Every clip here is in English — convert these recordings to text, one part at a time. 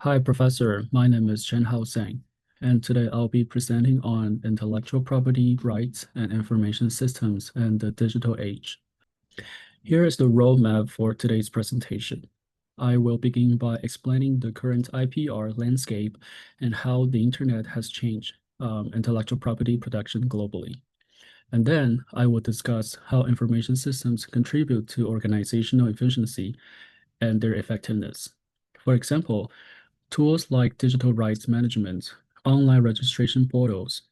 Hi, Professor. My name is Chien-Hao, and today I'll be presenting on intellectual property rights and information systems in the digital age. Here is the roadmap for today's presentation. I will begin by explaining the current IPR landscape and how the internet has changed intellectual property protection globally. And then I will discuss how information systems contribute to organizational efficiency and their effectiveness. For example, tools like digital rights management, online registration portals,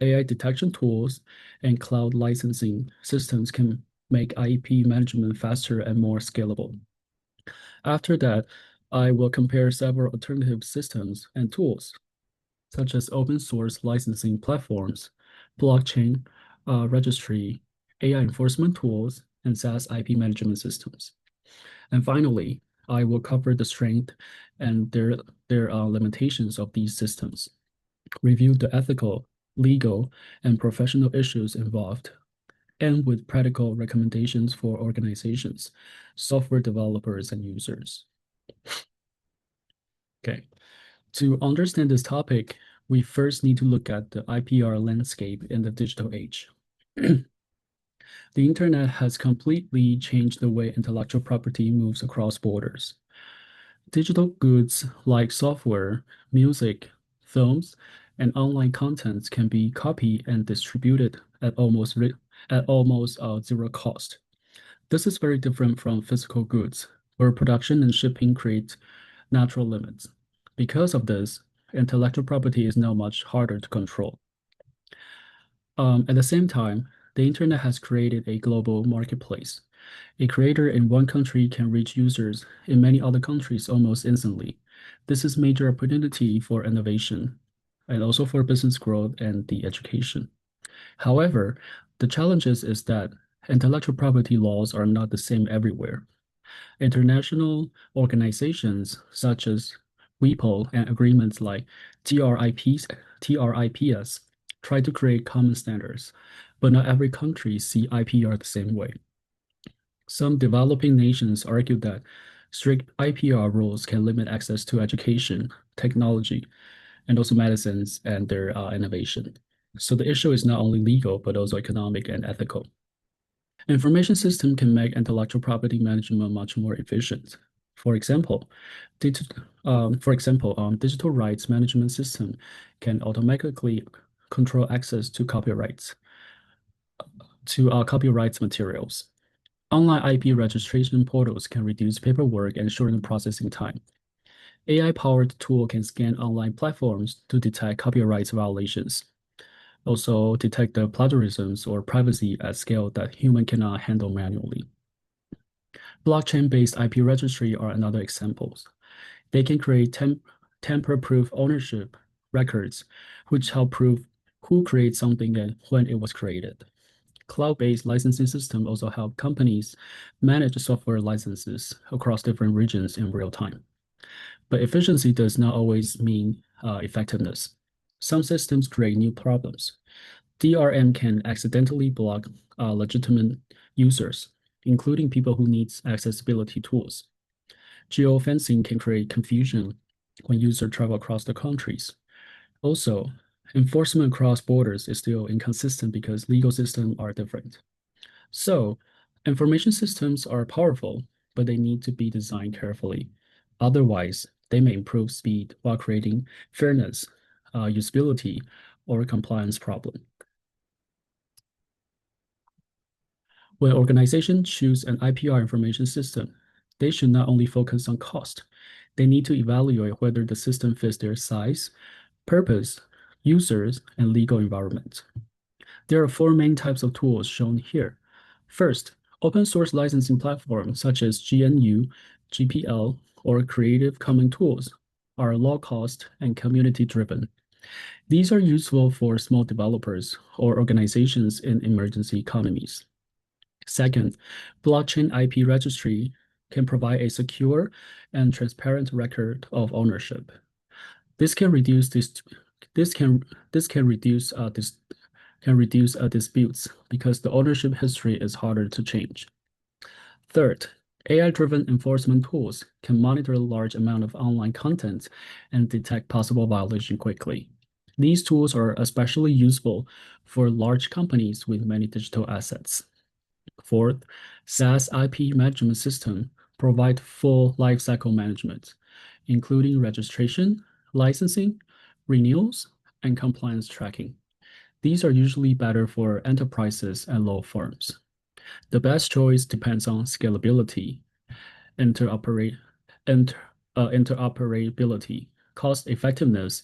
AI detection tools, and cloud licensing systems can make IP management faster and more scalable. After that, I will compare several alternative systems and tools, such as open source licensing platforms, blockchain registry, AI enforcement tools, and SaaS IP management systems. And finally, I will cover the strength and their limitations of these systems, review the ethical, legal, and professional issues involved, and with practical recommendations for organizations, software developers, and users. Okay, to understand this topic, we first need to look at the IPR landscape in the digital age. The internet has completely changed the way intellectual property moves across borders. Digital goods like software, music, films, and online contents can be copied and distributed at almost zero cost. This is very different from physical goods, where production and shipping create natural limits. Because of this, intellectual property is now much harder to control. At the same time, the internet has created a global marketplace. A creator in one country can reach users in many other countries almost instantly. This is major opportunity for innovation and also for business growth and the education. However, the challenges is that intellectual property laws are not the same everywhere. International organizations such as WIPO and agreements like TRIPS try to create common standards, but not every country see IPR the same way. Some developing nations argue that strict IPR rules can limit access to education, technology, and also medicines and their innovation. So the issue is not only legal, but also economic and ethical. Information system can make intellectual property management much more efficient. For example, digital rights management system can automatically control access to copyrights materials. Online IP registration portals can reduce paperwork and shorten processing time. AI-powered tool can scan online platforms to detect copyright violations. Also detect the plagiarisms or privacy at scale that human cannot handle manually. Blockchain-based IP registry are another examples. They can create tamper-proof ownership records, which help prove who created something and when it was created. Cloud-based licensing system also help companies manage software licenses across different regions in real time. But efficiency does not always mean effectiveness. Some systems create new problems. DRM can accidentally block legitimate users, including people who need accessibility tools. Geofencing can create confusion when users travel across the countries. Also, enforcement across borders is still inconsistent because legal systems are different. So, information systems are powerful, but they need to be designed carefully. Otherwise, they may improve speed while creating fairness, usability, or compliance problem. When organizations choose an IPR information system, they should not only focus on cost, they need to evaluate whether the system fits their size, purpose, users, and legal environment. There are four main types of tools shown here. First, open source licensing platforms such as GNU, GPL, or Creative Commons tools are low cost and community driven. These are useful for small developers or organizations in emergency economies. Second, blockchain IP registry can provide a secure and transparent record of ownership. This can reduce this can reduce disputes because the ownership history is harder to change. Third, AI-driven enforcement tools can monitor a large amount of online content and detect possible violation quickly. These tools are especially useful for large companies with many digital assets. Fourth, SaaS IP management system provide full lifecycle management, including registration, licensing, renewals, and compliance tracking. These are usually better for enterprises and law firms. The best choice depends on scalability, interoperate, inter, interoperability, cost effectiveness,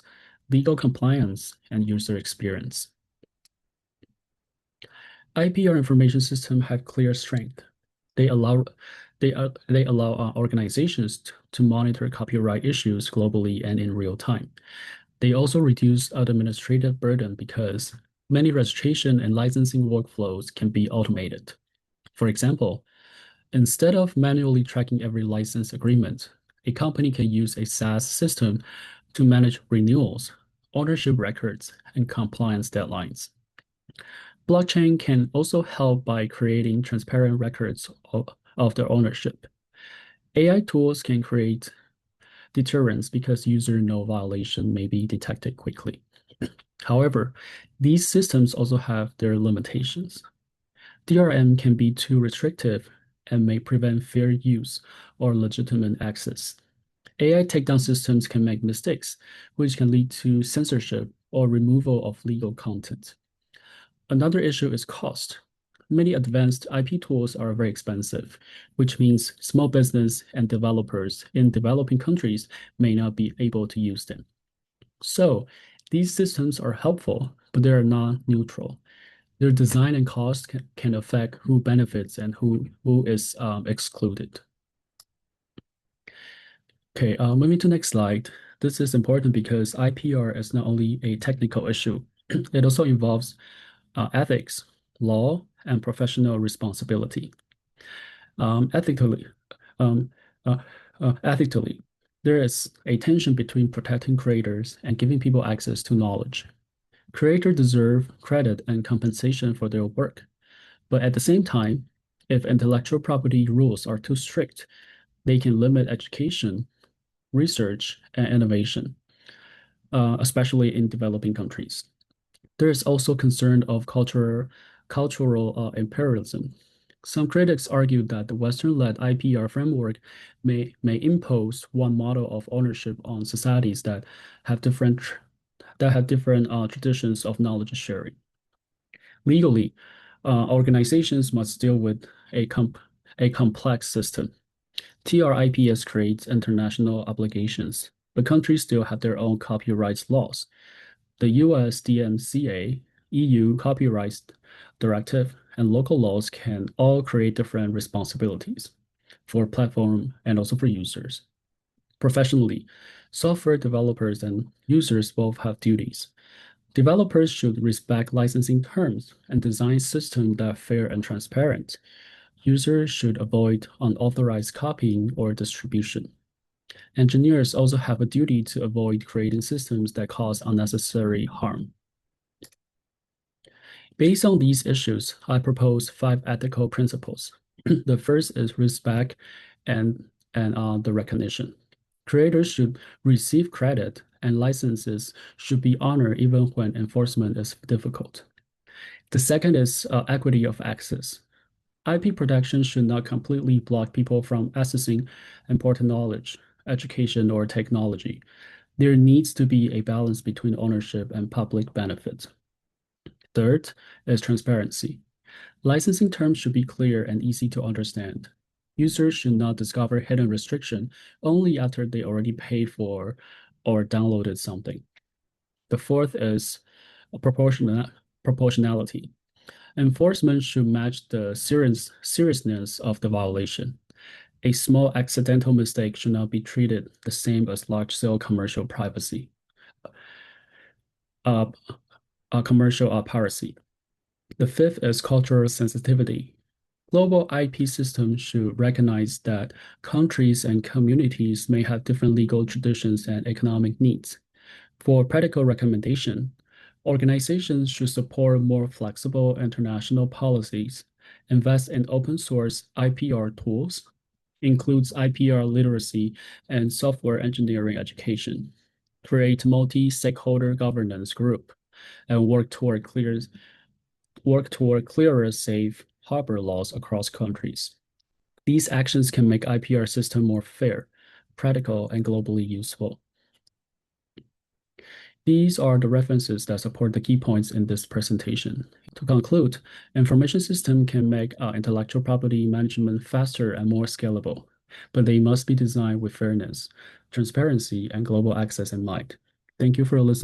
legal compliance, and user experience. IPR information systems have clear strength. They allow organizations to monitor copyright issues globally and in real time. They also reduce administrative burden because many registration and licensing workflows can be automated. For example, instead of manually tracking every license agreement, a company can use a SaaS system to manage renewals, ownership records, and compliance deadlines. Blockchain can also help by creating transparent records of their ownership. AI tools can create deterrence because user no violation may be detected quickly. However, these systems also have their limitations. DRM can be too restrictive and may prevent fair use or legitimate access. AI takedown systems can make mistakes, which can lead to censorship or removal of legal content. Another issue is cost. Many advanced IP tools are very expensive, which means small business and developers in developing countries may not be able to use them. So these systems are helpful, but they are not neutral. Their design and cost can affect who benefits and who is excluded. Okay, moving to next slide. This is important because IPR is not only a technical issue, it also involves ethics, law, and professional responsibility. Ethically, um, uh, ethically, there is a tension between protecting creators and giving people access to knowledge. Creators deserve credit and compensation for their work, but at the same time, if intellectual property rules are too strict, they can limit education, research, and innovation, especially in developing countries. There is also concern of cultural imperialism. Some critics argue that the Western-led IPR framework may impose one model of ownership on societies that have different traditions of knowledge sharing. Legally, organizations must deal with a complex system. TRIPS creates international obligations, but countries still have their own copyright laws. The US DMCA, EU Copyright Directive, and local laws can all create different responsibilities for platform and also for users. Professionally, software developers and users both have duties. Developers should respect licensing terms and design systems that are fair and transparent. Users should avoid unauthorized copying or distribution. Engineers also have a duty to avoid creating systems that cause unnecessary harm. Based on these issues, I propose 5 ethical principles. The first is respect and the recognition. Creators should receive credit and licenses should be honored even when enforcement is difficult. The second is equity of access. IP protection should not completely block people from accessing important knowledge, education, or technology. There needs to be a balance between ownership and public benefit. Third is transparency. Licensing terms should be clear and easy to understand. Users should not discover hidden restriction only after they already paid for or downloaded something. The fourth is proportionality. Enforcement should match the seriousness of the violation. A small accidental mistake should not be treated the same as large-scale commercial privacy. Commercial piracy. The fifth is cultural sensitivity. Global IP systems should recognize that countries and communities may have different legal traditions and economic needs. For practical recommendation, organizations should support more flexible international policies, invest in open source IPR tools, includes IPR literacy and software engineering education, create multi-stakeholder governance group, and work toward clearer safe harbor laws across countries. These actions can make IPR system more fair, practical, and globally useful. These are the references that support the key points in this presentation. To conclude, information system can make intellectual property management faster and more scalable, but they must be designed with fairness, transparency, and global access in mind. Thank you for listening.